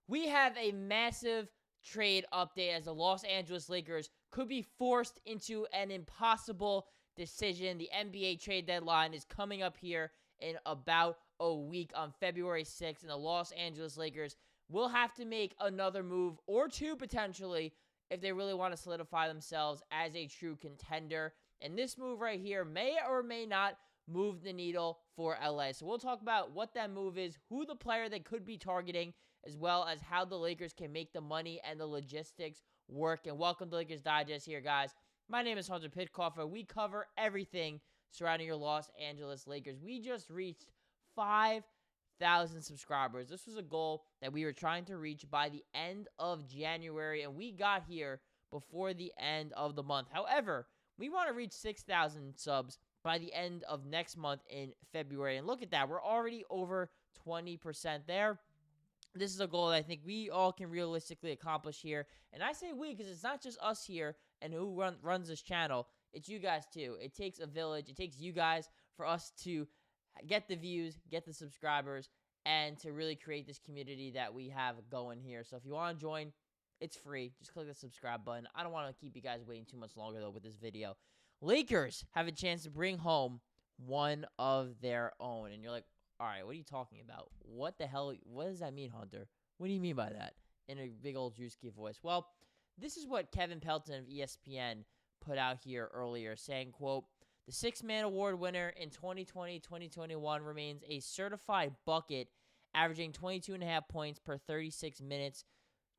We have a massive trade update as the Los Angeles Lakers could be forced into an impossible decision. The NBA trade deadline is coming up here in about a week on February 6th, and the Los Angeles Lakers will have to make another move or two potentially if they really want to solidify themselves as a true contender. And this move right here may or may not move the needle for LA. So we'll talk about what that move is, who the player they could be targeting, as well as how the Lakers can make the money and the logistics work. And welcome to Lakers Digest here, guys. My name is Hunter Pitcoff, and we cover everything surrounding your Los Angeles Lakers. We just reached 5,000 subscribers. This was a goal that we were trying to reach by the end of January, and we got here before the end of the month. However, we want to reach 6,000 subs by the end of next month in February. And look at that. We're already over 20% there. This is a goal that I think we all can realistically accomplish here. And I say we because it's not just us here and who runs this channel. It's you guys too. It takes a village. It takes you guys for us to get the views, get the subscribers, and to really create this community that we have going here. So if you want to join, it's free. Just click the subscribe button. I don't want to keep you guys waiting too much longer, though, with this video. Lakers have a chance to bring home one of their own. And you're like, all right, what are you talking about? What the hell? What does that mean, Hunter? What do you mean by that? In a big old Drewski voice. Well, this is what Kevin Pelton of ESPN put out here earlier, saying, quote, the six-man award winner in 2020-2021 remains a certified bucket, averaging 22.5 points per 36 minutes.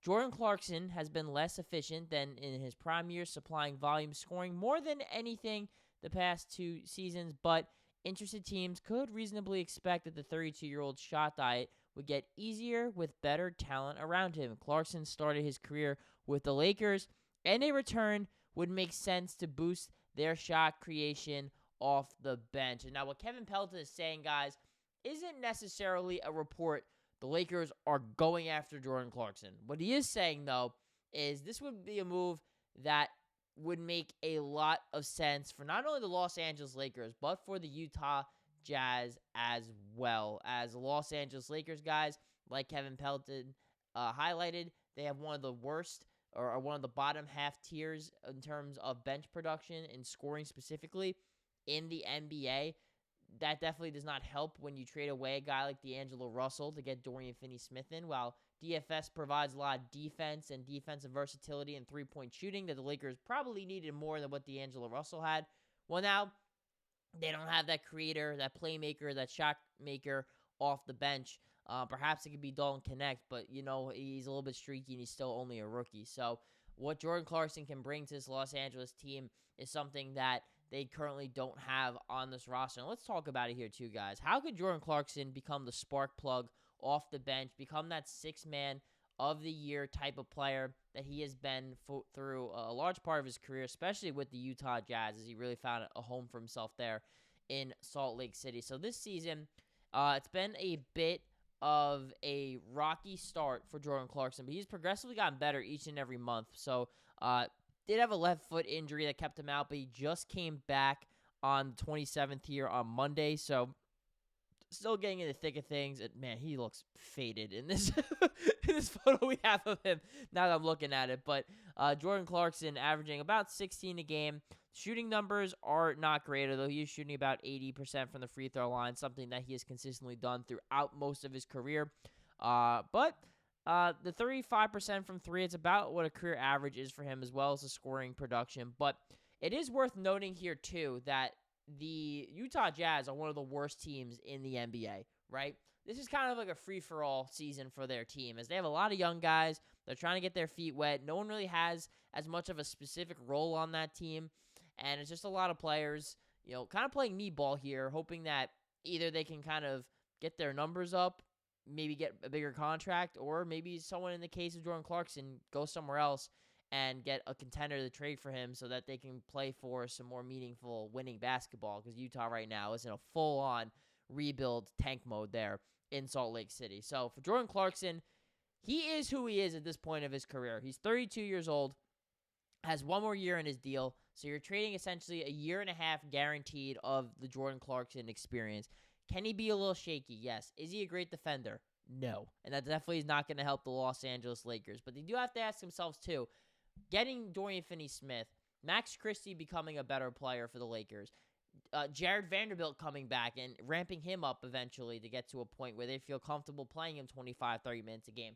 Jordan Clarkson has been less efficient than in his prime years, supplying volume, scoring more than anything the past two seasons, but interested teams could reasonably expect that the 32-year-old shot diet would get easier with better talent around him. Clarkson started his career with the Lakers, and a return would make sense to boost their shot creation off the bench. And now what Kevin Pelton is saying, guys, isn't necessarily a report the Lakers are going after Jordan Clarkson. What he is saying, though, is this would be a move that would make a lot of sense for not only the Los Angeles Lakers, but for the Utah Jazz as well. As the Los Angeles Lakers, guys, like Kevin Pelton highlighted, they have one of the worst or one of the bottom half tiers in terms of bench production and scoring specifically in the NBA. That definitely does not help when you trade away a guy like D'Angelo Russell to get Dorian Finney-Smith in, while DFS provides a lot of defense and defensive versatility and three-point shooting that the Lakers probably needed more than what D'Angelo Russell had. Well, now they don't have that creator, that playmaker, that shot maker off the bench. Perhaps it could be Dalton Knecht, but, you know, he's a little bit streaky and he's still only a rookie. So what Jordan Clarkson can bring to this Los Angeles team is something that they currently don't have on this roster. And let's talk about it here too, guys. How could Jordan Clarkson become the spark plug off the bench, become that six-man of the year type of player that he has been through a large part of his career, especially with the Utah Jazz, as he really found a home for himself there in Salt Lake City. So this season, it's been a bit of a rocky start for Jordan Clarkson, but he's progressively gotten better each and every month. So, did have a left foot injury that kept him out, but he just came back on the 27th here on Monday. So, still getting in the thick of things. And man, he looks faded in this in this photo we have of him now that I'm looking at it. But Jordan Clarkson averaging about 16 a game. Shooting numbers are not great, although he is shooting about 80% from the free throw line, something that he has consistently done throughout most of his career. But the 35% from three, it's about what a career average is for him, as well as the scoring production. But it is worth noting here, too, that the Utah Jazz are one of the worst teams in the NBA, right? This is kind of like a free-for-all season for their team, as they have a lot of young guys. They're trying to get their feet wet. No one really has as much of a specific role on that team, and it's just a lot of players, you know, kind of playing knee ball here, hoping that either they can kind of get their numbers up, maybe get a bigger contract, or maybe someone, in the case of Jordan Clarkson, go somewhere else and get a contender to trade for him so that they can play for some more meaningful winning basketball, because Utah right now is in a full-on rebuild tank mode there in Salt Lake City. So for Jordan Clarkson, he is who he is at this point of his career. He's 32 years old, has one more year in his deal, so you're trading essentially a year and a half guaranteed of the Jordan Clarkson experience. Can he be a little shaky? Yes. Is he a great defender? No. And that definitely is not going to help the Los Angeles Lakers. But they do have to ask themselves, too, getting Dorian Finney-Smith, Max Christie becoming a better player for the Lakers, Jared Vanderbilt coming back and ramping him up eventually to get to a point where they feel comfortable playing him 25, 30 minutes a game.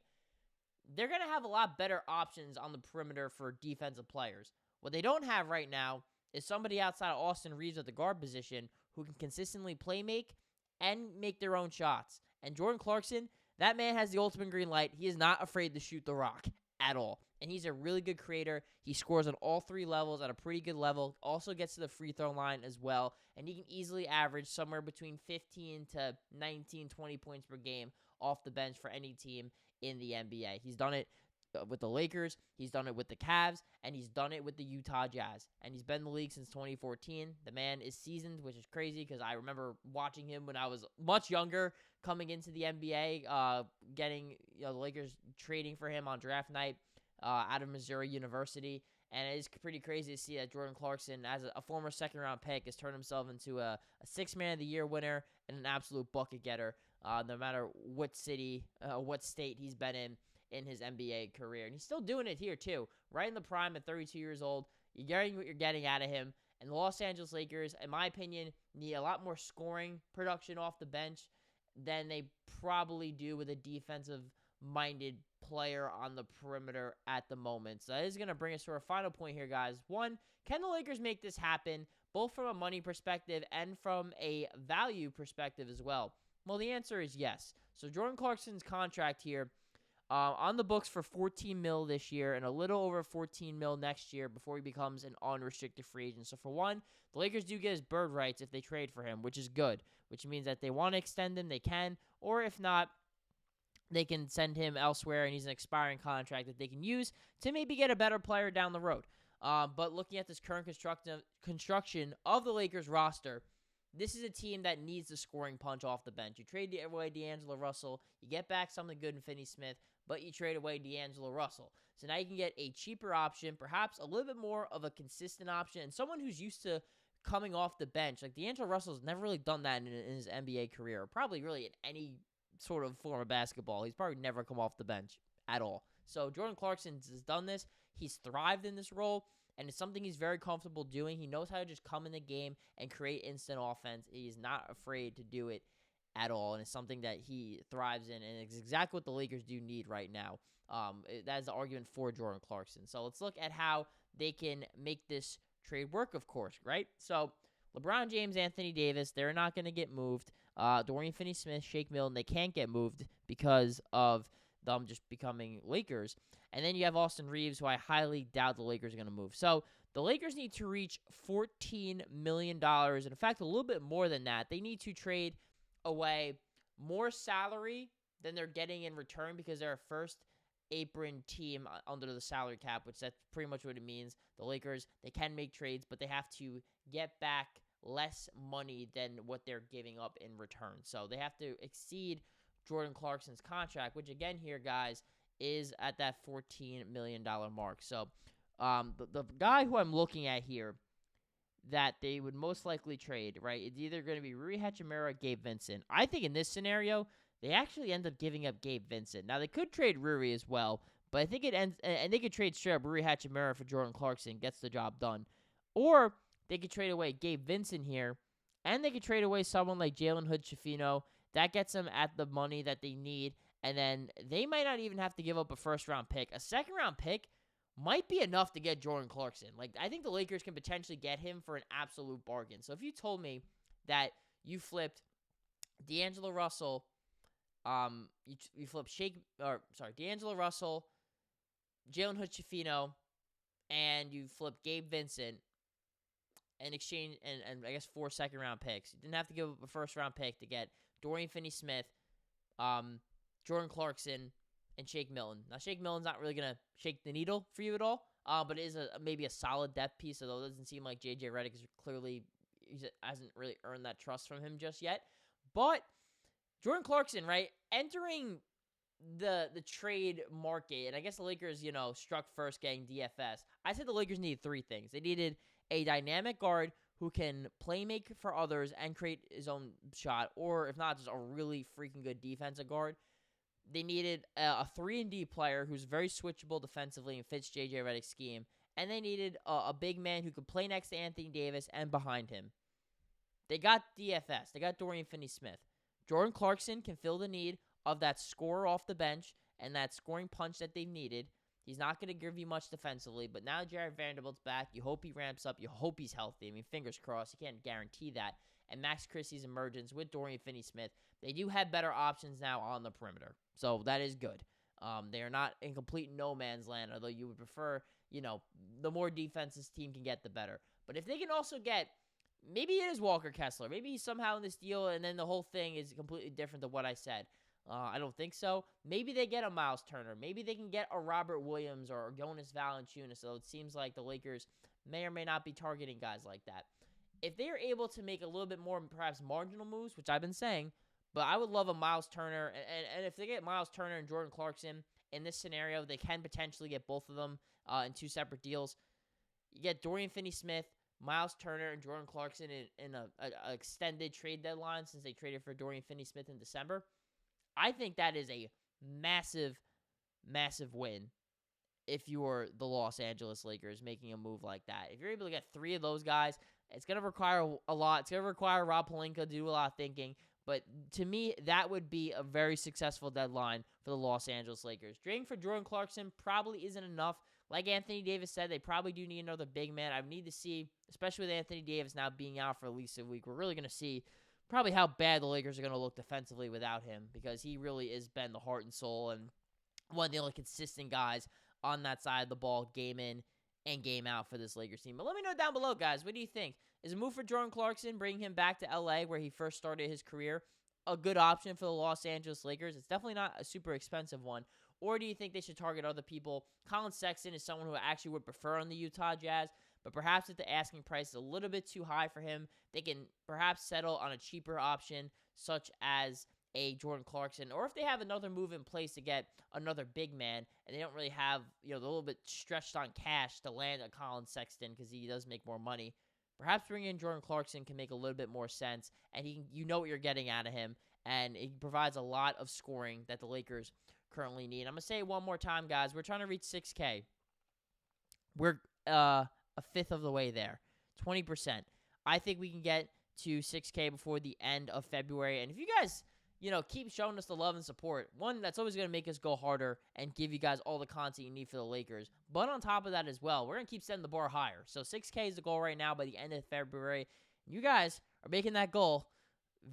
They're going to have a lot better options on the perimeter for defensive players. What they don't have right now is somebody outside of Austin Reaves at the guard position who can consistently play make and make their own shots. And Jordan Clarkson, that man has the ultimate green light. He is not afraid to shoot the rock at all. And he's a really good creator. He scores on all three levels at a pretty good level. Also gets to the free throw line as well. And he can easily average somewhere between 15 to 19, 20 points per game off the bench for any team in the NBA. He's done it with the Lakers, he's done it with the Cavs, and he's done it with the Utah Jazz. And he's been in the league since 2014. The man is seasoned, which is crazy because I remember watching him when I was much younger coming into the NBA, getting the Lakers trading for him on draft night out of Missouri University. And it is pretty crazy to see that Jordan Clarkson, as a former second-round pick, has turned himself into a Sixth Man of the Year winner and an absolute bucket getter, no matter what city, what state he's been in his NBA career. And he's still doing it here, too. Right in the prime at 32 years old. You're getting what you're getting out of him. And the Los Angeles Lakers, in my opinion, need a lot more scoring production off the bench than they probably do with a defensive-minded player on the perimeter at the moment. So that is going to bring us to our final point here, guys. One, can the Lakers make this happen, both from a money perspective and from a value perspective as well? Well, the answer is yes. So Jordan Clarkson's contract here, on the books for $14 million this year and a little over $14 million next year before he becomes an unrestricted free agent. So for one, the Lakers do get his bird rights if they trade for him, which is good, which means that they want to extend him, they can, or if not, they can send him elsewhere and he's an expiring contract that they can use to maybe get a better player down the road. But looking at this current construction of the Lakers roster, this is a team that needs the scoring punch off the bench. You trade away D'Angelo Russell, you get back something good in Finney-Smith, but you trade away D'Angelo Russell. So now you can get a cheaper option, perhaps a little bit more of a consistent option, and someone who's used to coming off the bench. Like D'Angelo Russell's never really done that in his NBA career, or probably really in any sort of form of basketball. He's probably never come off the bench at all. So Jordan Clarkson has done this. He's thrived in this role, and it's something he's very comfortable doing. He knows how to just come in the game and create instant offense. He's not afraid to do it at all, and it's something that he thrives in, and it's exactly what the Lakers do need right now. That is the argument for Jordan Clarkson. So let's look at how they can make this trade work, of course, right? So LeBron James, Anthony Davis, they're not going to get moved. Dorian Finney-Smith, Shake Milton, they can't get moved because of them just becoming Lakers. And then you have Austin Reaves, who I highly doubt the Lakers are going to move. So the Lakers need to reach $14 million. And in fact, a little bit more than that. They need to trade away more salary than they're getting in return because they're a first apron team under the salary cap, which that's pretty much what it means. The Lakers, they can make trades, but they have to get back less money than what they're giving up in return. So they have to exceed Jordan Clarkson's contract, which again here, guys, is at that $14 million mark. So the guy who I'm looking at here that they would most likely trade, right, it's either going to be Rui Hachimura or Gabe Vincent. I think in this scenario, they actually end up giving up Gabe Vincent. Now, they could trade Rui as well, but I think it ends, and they could trade straight up Rui Hachimura for Jordan Clarkson, gets the job done. Or they could trade away Gabe Vincent here, and they could trade away someone like Jalen Hood-Schifino. That gets them at the money that they need, and then they might not even have to give up a first-round pick. A second-round pick might be enough to get Jordan Clarkson. Like, I think the Lakers can potentially get him for an absolute bargain. So if you told me that you flipped D'Angelo Russell, you flipped D'Angelo Russell, Jalen Hood-Schifino, and you flipped Gabe Vincent in exchange, and I guess 4 second-round picks. You didn't have to give up a first-round pick to get Dorian Finney-Smith, Jordan Clarkson, and Shake Milton. Now, Shake Milton's not really going to shake the needle for you at all, but it is maybe a solid depth piece, although it doesn't seem like J.J. Redick hasn't really earned that trust from him just yet. But Jordan Clarkson, right, entering the trade market, and I guess the Lakers, struck first getting DFS. I said the Lakers needed 3 things. They needed a dynamic guard who can play make for others and create his own shot, or if not, just a really freaking good defensive guard. They needed a 3-and-D player who's very switchable defensively and fits J.J. Redick's scheme. And they needed a big man who could play next to Anthony Davis and behind him. They got DFS. They got Dorian Finney-Smith. Jordan Clarkson can fill the need of that scorer off the bench and that scoring punch that they've needed. He's not going to give you much defensively, but now Jared Vanderbilt's back. You hope he ramps up. You hope he's healthy. I mean, fingers crossed. You can't guarantee that. And Max Christie's emergence with Dorian Finney-Smith, they do have better options now on the perimeter. So that is good. They are not in complete no man's land, although you would prefer, the more defense this team can get, the better. But if they can also get, maybe it is Walker Kessler. Maybe he's somehow in this deal, and then the whole thing is completely different than what I said. I don't think so. Maybe they get a Miles Turner. Maybe they can get a Robert Williams or Jonas Valanciunas. So it seems like the Lakers may or may not be targeting guys like that. If they are able to make a little bit more perhaps marginal moves, which I've been saying, but I would love a Miles Turner. And if they get Miles Turner and Jordan Clarkson in this scenario, they can potentially get both of them in 2 separate deals. You get Dorian Finney-Smith, Miles Turner, and Jordan Clarkson in an extended trade deadline since they traded for Dorian Finney-Smith in December. I think that is a massive, massive win if you're the Los Angeles Lakers making a move like that. If you're able to get 3 of those guys, it's going to require a lot. It's going to require Rob Pelinka to do a lot of thinking. But to me, that would be a very successful deadline for the Los Angeles Lakers. Trading for Jordan Clarkson probably isn't enough. Like Anthony Davis said, they probably do need another big man. I need to see, especially with Anthony Davis now being out for at least a week, we're really going to see probably how bad the Lakers are going to look defensively without him, because he really has been the heart and soul and one of the only consistent guys on that side of the ball game in and game out for this Lakers team. But let me know down below, guys. What do you think? Is a move for Jordan Clarkson, bringing him back to L.A. where he first started his career, a good option for the Los Angeles Lakers? It's definitely not a super expensive one. Or do you think they should target other people? Colin Sexton is someone who I actually would prefer on the Utah Jazz, but perhaps if the asking price is a little bit too high for him, they can perhaps settle on a cheaper option, such as a Jordan Clarkson. Or if they have another move in place to get another big man, and they don't really have, a little bit stretched on cash to land a Colin Sexton because he does make more money, perhaps bringing in Jordan Clarkson can make a little bit more sense, and you know what you're getting out of him, and he provides a lot of scoring that the Lakers currently need. I'm going to say it one more time, guys. We're trying to reach 6K. We're a fifth of the way there, 20%. I think we can get to 6K before the end of February. And if you guys, keep showing us the love and support, one, that's always going to make us go harder and give you guys all the content you need for the Lakers. But on top of that as well, we're going to keep setting the bar higher. So 6K is the goal right now by the end of February. You guys are making that goal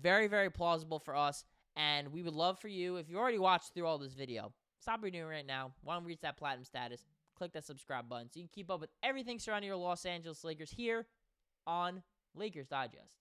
very, very plausible for us. And we would love for you, if you already watched through all this video, stop what you're doing right now. Why don't we reach that platinum status? Click that subscribe button so you can keep up with everything surrounding your Los Angeles Lakers here on Lakers Digest.